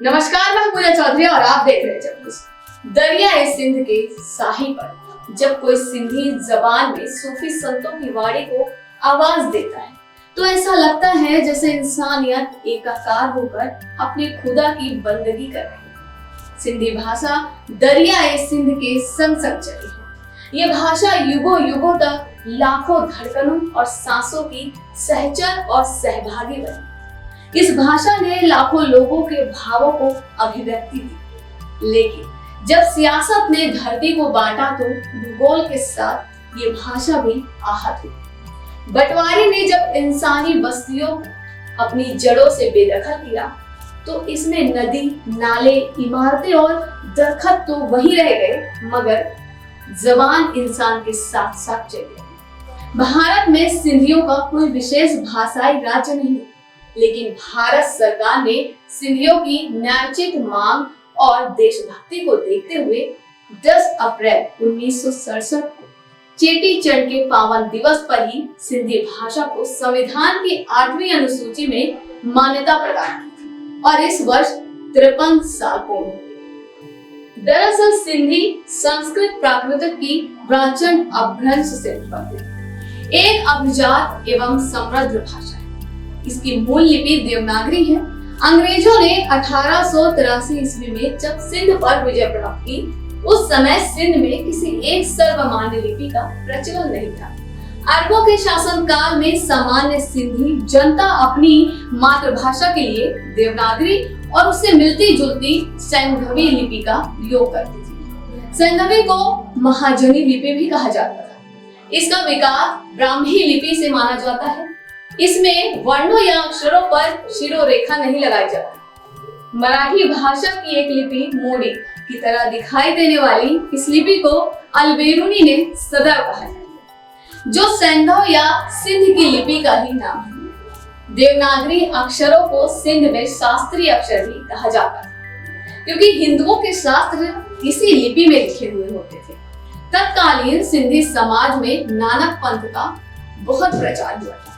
नमस्कार, मैं पूजा चौधरी और आप देख रहे हैं जब दरिया सिंध के साहिल पर जब कोई सिंधी जबान में सूफी संतों की वाणी को आवाज देता है तो ऐसा लगता है जैसे इंसानियत एकाकार होकर अपने खुदा की बंदगी कर रही है। सिंधी भाषा दरिया सिंध के संग संग चली है। ये भाषा युगों युगों तक लाखों धड़कनों और सांसों की सहचर और सहभागी बनी। इस भाषा ने लाखों लोगों के भावों को अभिव्यक्ति दी, लेकिन जब सियासत ने धरती को बांटा तो भूगोल के साथ ये भाषा भी आहत हुई। बंटवारे ने जब इंसानी बस्तियों को अपनी जड़ों से बेदखल किया तो इसमें नदी, नाले, इमारतें और दरख्त तो वही रह गए, मगर जबान इंसान के साथ साथ चले गए। भारत में सिंधियों का कोई विशेष भाषाई राज्य नहीं, लेकिन भारत सरकार ने सिंधियों की न्यायोचित मांग और देशभक्ति को देखते हुए 10 अप्रैल 1967 को चेटी चंड के पावन दिवस पर ही सिंधी भाषा को संविधान की 8वीं अनुसूची में मान्यता प्रदान की थी और इस वर्ष 53 साल पूर्ण हुए। दरअसल सिंधी संस्कृत प्राकृत की प्राचीन अपभ्रंश से उत्पन्न एक अभिजात एवं समृद्ध भाषा है। इसकी मूल लिपि देवनागरी है। अंग्रेजों ने 1883 ईस्वी में जब सिंध पर विजय प्राप्त की, उस समय सिंध में किसी एक सर्वमान्य लिपि का प्रचलन नहीं था। अरबों के शासनकाल में सामान्य सिंधी जनता अपनी मातृभाषा के लिए देवनागरी और उससे मिलती जुलती सैंधवी लिपि का उपयोग करती थी। सैंधवी को महाजनी लिपि भी कहा जाता था। इसका विकास ब्राह्मी लिपि से माना जाता है। इसमें वर्णों या अक्षरों पर शिरोरेखा नहीं लगाई जाती। मराठी भाषा की एक लिपि मोड़ी की तरह दिखाई देने वाली इस लिपि को अलबेरुनी ने सदैव कहा है, जो सैंधव या सिंध की लिपि का ही नाम है। देवनागरी अक्षरों को सिंध में शास्त्रीय अक्षर भी कहा जाता है, क्योंकि हिंदुओं के शास्त्र इसी लिपि में लिखे हुए होते थे। तत्कालीन सिंधी समाज में नानक पंथ का बहुत प्रचार हुआ था।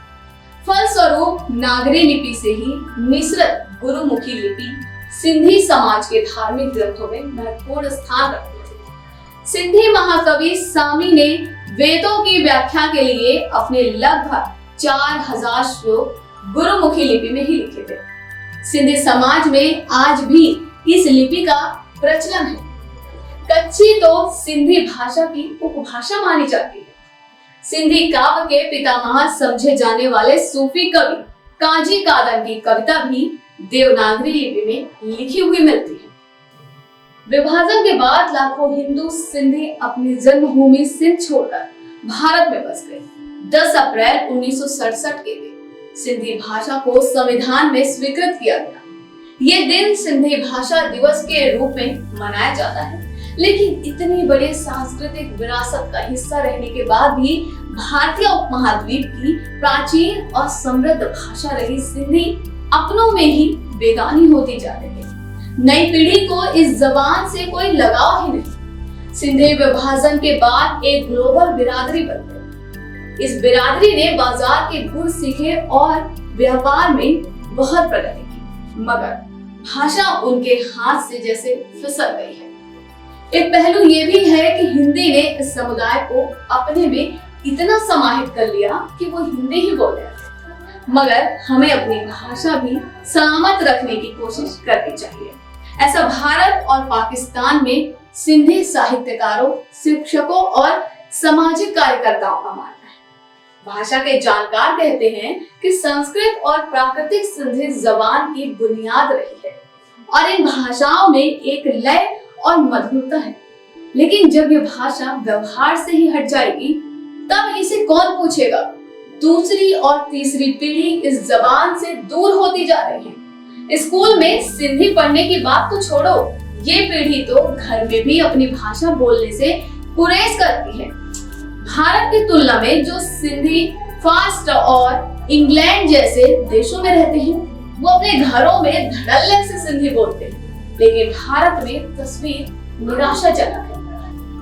फलस्वरूप नागरी लिपि से ही मिश्रित गुरुमुखी लिपि सिंधी समाज के धार्मिक ग्रंथों में महत्वपूर्ण स्थान रखती थी। सिंधी महाकवि सामी ने वेदों की व्याख्या के लिए अपने लगभग 4000 श्लोक गुरुमुखी लिपि में ही लिखे थे। सिंधी समाज में आज भी इस लिपि का प्रचलन है। कच्छी तो सिंधी भाषा की उपभाषा मानी जाती है। सिंधी काव्य के पितामह समझे जाने वाले सूफी कवि काजी कादर की कविता भी देवनागरी लिपि में लिखी हुई मिलती है। विभाजन के बाद लाखों हिंदू सिंधी अपनी जन्मभूमि सिंध छोड़कर भारत में बस गए। 10 अप्रैल 1967 के दिन सिंधी भाषा को संविधान में स्वीकृत किया गया। ये दिन सिंधी भाषा दिवस के रूप में मनाया जाता है, लेकिन इतनी बड़े सांस्कृतिक विरासत का हिस्सा रहने के बाद भी भारतीय उपमहाद्वीप की प्राचीन और समृद्ध भाषा रही सिंधी अपनों में ही बेगानी होती जा रही है। नई पीढ़ी को इस जबान से कोई लगाव ही नहीं। सिंधी विभाजन के बाद एक ग्लोबल बिरादरी बन गई। इस बिरादरी ने बाजार के गुण सीखे और व्यापार में बहुत प्रगति की, मगर भाषा उनके हाथ से जैसे फिसल गई है। एक पहलू ये भी है कि हिंदी ने इस समुदाय को अपने में इतना समाहित कर लिया कि वो हिंदी ही बोल रहे थे, मगर हमें अपनी भाषा भी सलामत रखने की कोशिश करनी चाहिए। ऐसा भारत और पाकिस्तान में सिंधी साहित्यकारों, शिक्षकों और सामाजिक कार्यकर्ताओं का मानना है। भाषा के जानकार कहते हैं कि संस्कृत और प्राकृतिक सिंधी जबान की बुनियाद रही है और इन भाषाओं में एक लय और मधुरता है, लेकिन जब ये भाषा व्यवहार से ही हट जाएगी तब इसे कौन पूछेगा। दूसरी और तीसरी पीढ़ी इस जबान से दूर होती जा रही है। स्कूल में सिंधी पढ़ने की बात तो छोड़ो, ये पीढ़ी तो घर में भी अपनी भाषा बोलने से गुरेज करती है। भारत की तुलना में जो सिंधी फ्रांस और इंग्लैंड जैसे देशों में रहते हैं, वो अपने घरों में धड़ल्ले से सिंधी बोलते हैं, लेकिन भारत में तस्वीर निराशाजनक है।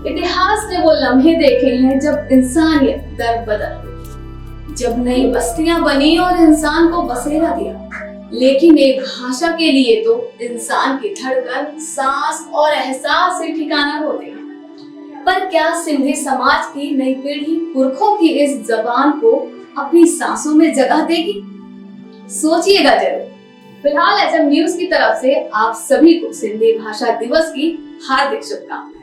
इतिहास ने वो लम्हे देखे हैं जब इंसानियत दर बदर हुई, जब नई बस्तियां बनी और इंसान को बसेरा दिया, लेकिन एक भाषा के लिए तो इंसान की धड़कन, सांस और एहसास ही ठिकाना होते हैं। पर क्या सिंधी समाज की नई पीढ़ी पुरखों की इस जबान को अपनी सांसों में जगह देगी? सोचिएगा जरूर। फिलहाल एचएम न्यूज की तरफ से आप सभी को सिंधी भाषा दिवस की हार्दिक शुभकामनाएं।